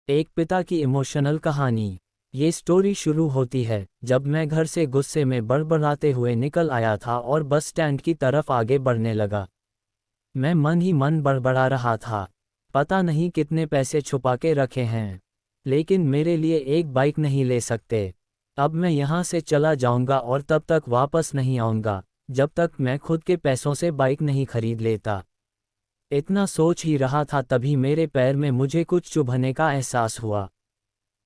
एक पिता की इमोशनल कहानी। ये स्टोरी शुरू होती है जब मैं घर से गुस्से में बड़बड़ाते हुए निकल आया था और बस स्टैंड की तरफ आगे बढ़ने लगा। मैं मन ही मन बड़बड़ा रहा था, पता नहीं कितने पैसे छुपा के रखे हैं, लेकिन मेरे लिए एक बाइक नहीं ले सकते। अब मैं यहाँ से चला जाऊँगा और तब तक वापस नहीं आऊँगा जब तक मैं खुद के पैसों से बाइक नहीं खरीद लेता। इतना सोच ही रहा था तभी मेरे पैर में मुझे कुछ चुभने का एहसास हुआ।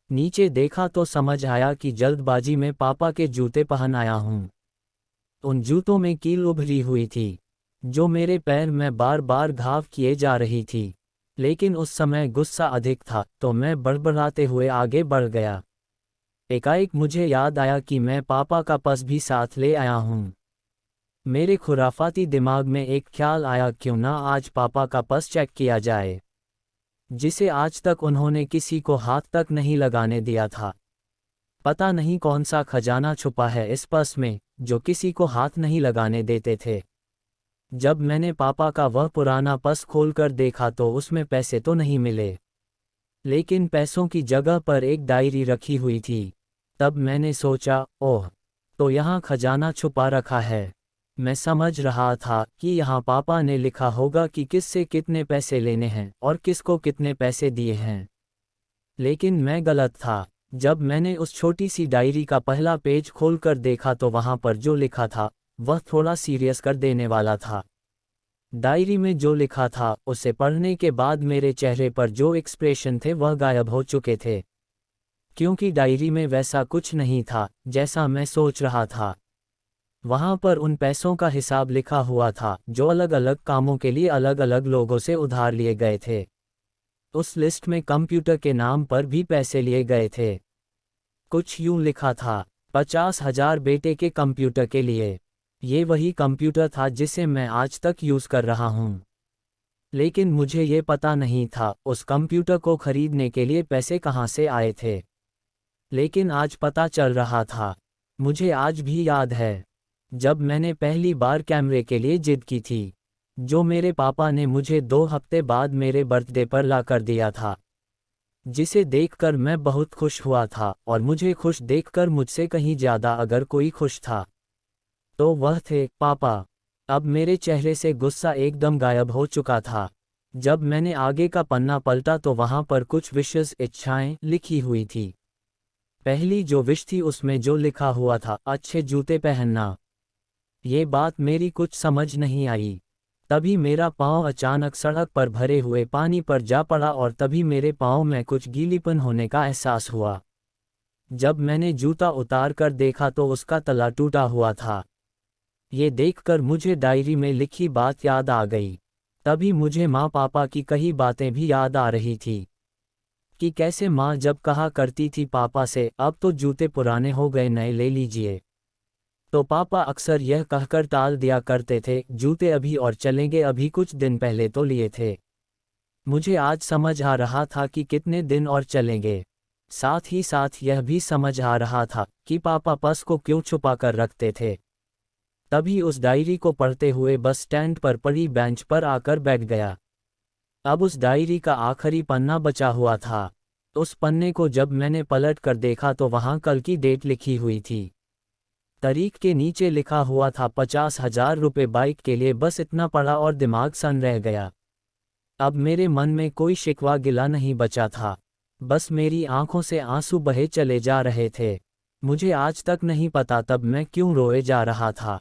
नीचे देखा तो समझ आया कि जल्दबाजी में पापा के जूते पहन आया हूँ। उन जूतों में कील उभरी हुई थी, जो मेरे पैर में बार बार घाव किए जा रही थी। लेकिन उस समय गुस्सा अधिक था तो मैं बड़बड़ाते हुए आगे बढ़ गया। एकाएक मुझे याद आया कि मैं पापा का पर्स भी साथ ले आया हूँ। मेरे खुराफाती दिमाग में एक ख्याल आया, क्यों ना आज पापा का पर्स चेक किया जाए, जिसे आज तक उन्होंने किसी को हाथ तक नहीं लगाने दिया था। पता नहीं कौन सा खजाना छुपा है इस पर्स में जो किसी को हाथ नहीं लगाने देते थे। जब मैंने पापा का वह पुराना पर्स खोलकर देखा तो उसमें पैसे तो नहीं मिले, लेकिन पैसों की जगह पर एक डायरी रखी हुई थी। तब मैंने सोचा, ओह, तो यहाँ खजाना छुपा रखा है। मैं समझ रहा था कि यहाँ पापा ने लिखा होगा कि किससे कितने पैसे लेने हैं और किसको कितने पैसे दिए हैं। लेकिन मैं गलत था। जब मैंने उस छोटी सी डायरी का पहला पेज खोलकर देखा तो वहाँ पर जो लिखा था वह थोड़ा सीरियस कर देने वाला था। डायरी में जो लिखा था उसे पढ़ने के बाद मेरे चेहरे पर जो एक्सप्रेशन थे वह गायब हो चुके थे, क्योंकि डायरी में वैसा कुछ नहीं था जैसा मैं सोच रहा था। वहाँ पर उन पैसों का हिसाब लिखा हुआ था जो अलग अलग कामों के लिए अलग अलग लोगों से उधार लिए गए थे। उस लिस्ट में कंप्यूटर के नाम पर भी पैसे लिए गए थे। कुछ यूं लिखा था, 50,000 बेटे के कंप्यूटर के लिए। ये वही कंप्यूटर था जिसे मैं आज तक यूज़ कर रहा हूँ। लेकिन मुझे ये पता नहीं था उस कंप्यूटर को खरीदने के लिए पैसे कहाँ से आए थे। लेकिन आज पता चल रहा था। मुझे आज भी याद है जब मैंने पहली बार कैमरे के लिए जिद की थी, जो मेरे पापा ने मुझे 2 हफ्ते बाद मेरे बर्थडे पर ला कर दिया था, जिसे देखकर मैं बहुत खुश हुआ था। और मुझे खुश देखकर मुझसे कहीं ज़्यादा अगर कोई खुश था तो वह थे पापा। अब मेरे चेहरे से गुस्सा एकदम गायब हो चुका था। जब मैंने आगे का पन्ना पलटा तो वहाँ पर कुछ विशेष इच्छाएं लिखी हुई थी। पहली जो विश थी उसमें जो लिखा हुआ था, अच्छे जूते पहनना। ये बात मेरी कुछ समझ नहीं आई। तभी मेरा पाँव अचानक सड़क पर भरे हुए पानी पर जा पड़ा और तभी मेरे पाँव में कुछ गीलीपन होने का एहसास हुआ। जब मैंने जूता उतार कर देखा तो उसका तला टूटा हुआ था। ये देखकर मुझे डायरी में लिखी बात याद आ गई। तभी मुझे माँ पापा की कही बातें भी याद आ रही थी कि कैसे माँ जब कहा करती थी पापा से, अब तो जूते पुराने हो गए, नए ले लीजिए, तो पापा अक्सर यह कहकर टाल दिया करते थे, जूते अभी और चलेंगे, अभी कुछ दिन पहले तो लिए थे। मुझे आज समझ आ रहा था कि कितने दिन और चलेंगे। साथ ही साथ यह भी समझ आ रहा था कि पापा पर्स को क्यों छुपा कर रखते थे। तभी उस डायरी को पढ़ते हुए बस स्टैंड पर पड़ी बेंच पर आकर बैठ गया। अब उस डायरी का आखिरी पन्ना बचा हुआ था। उस पन्ने को जब मैंने पलट कर देखा तो वहाँ कल की डेट लिखी हुई थी। तारीख के नीचे लिखा हुआ था 50,000 रुपये बाइक के लिए। बस इतना पड़ा और दिमाग सन रह गया। अब मेरे मन में कोई शिकवा गिला नहीं बचा था, बस मेरी आंखों से आंसू बहे चले जा रहे थे। मुझे आज तक नहीं पता तब मैं क्यों रोए जा रहा था।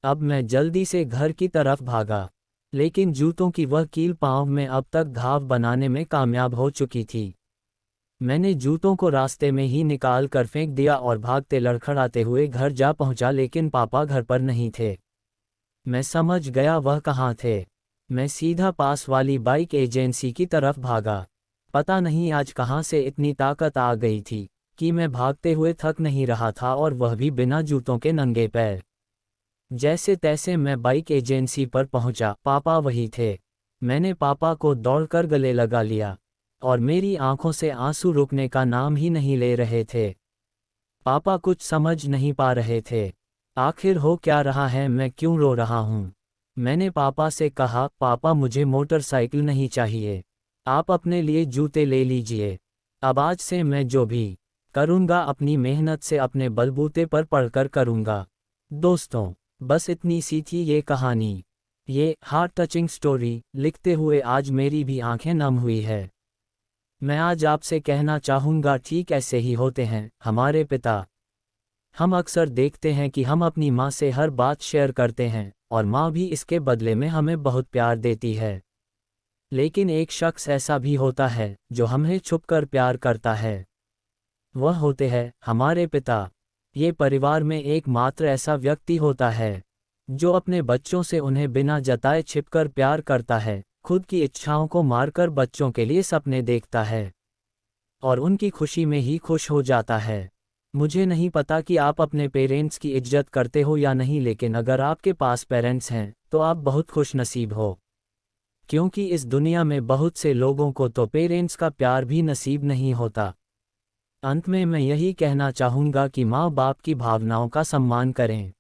अब मैं जल्दी से घर की तरफ भागा, लेकिन जूतों की वह कील पाँव में अब तक घाव बनाने में कामयाब हो चुकी थी। मैंने जूतों को रास्ते में ही निकाल कर फेंक दिया और भागते लड़खड़ाते हुए घर जा पहुंचा, लेकिन पापा घर पर नहीं थे। मैं समझ गया वह कहाँ थे। मैं सीधा पास वाली बाइक एजेंसी की तरफ भागा। पता नहीं आज कहाँ से इतनी ताकत आ गई थी कि मैं भागते हुए थक नहीं रहा था, और वह भी बिना जूतों के नंगे पैर। जैसे तैसे मैं बाइक एजेंसी पर पहुंचा। पापा वही थे। मैंने पापा को दौड़कर गले लगा लिया और मेरी आंखों से आंसू रुकने का नाम ही नहीं ले रहे थे। पापा कुछ समझ नहीं पा रहे थे। आखिर हो क्या रहा है, मैं क्यों रो रहा हूँ। मैंने पापा से कहा, पापा मुझे मोटरसाइकिल नहीं चाहिए, आप अपने लिए जूते ले लीजिए। अब आज से मैं जो भी करूँगा अपनी मेहनत से अपने बलबूते पर पढ़कर करूँगा। दोस्तों, बस इतनी सी थी ये कहानी। ये हार्ट टचिंग स्टोरी लिखते हुए आज मेरी भी आंखें नम हुई है। मैं आज आपसे कहना चाहूँगा, ठीक ऐसे ही होते हैं हमारे पिता। हम अक्सर देखते हैं कि हम अपनी माँ से हर बात शेयर करते हैं और माँ भी इसके बदले में हमें बहुत प्यार देती है। लेकिन एक शख्स ऐसा भी होता है जो हमें छुपकर प्यार करता है। वह होते हैं हमारे पिता। ये परिवार में एकमात्र ऐसा व्यक्ति होता है जो अपने बच्चों से उन्हें बिना जताए छिपकर प्यार करता है, खुद की इच्छाओं को मारकर बच्चों के लिए सपने देखता है और उनकी खुशी में ही खुश हो जाता है। मुझे नहीं पता कि आप अपने पेरेंट्स की इज्जत करते हो या नहीं, लेकिन अगर आपके पास पेरेंट्स हैं तो आप बहुत खुशनसीब हो, क्योंकि इस दुनिया में बहुत से लोगों को तो पेरेंट्स का प्यार भी नसीब नहीं होता। अंत में मैं यही कहना चाहूँगा कि माँ बाप की भावनाओं का सम्मान करें।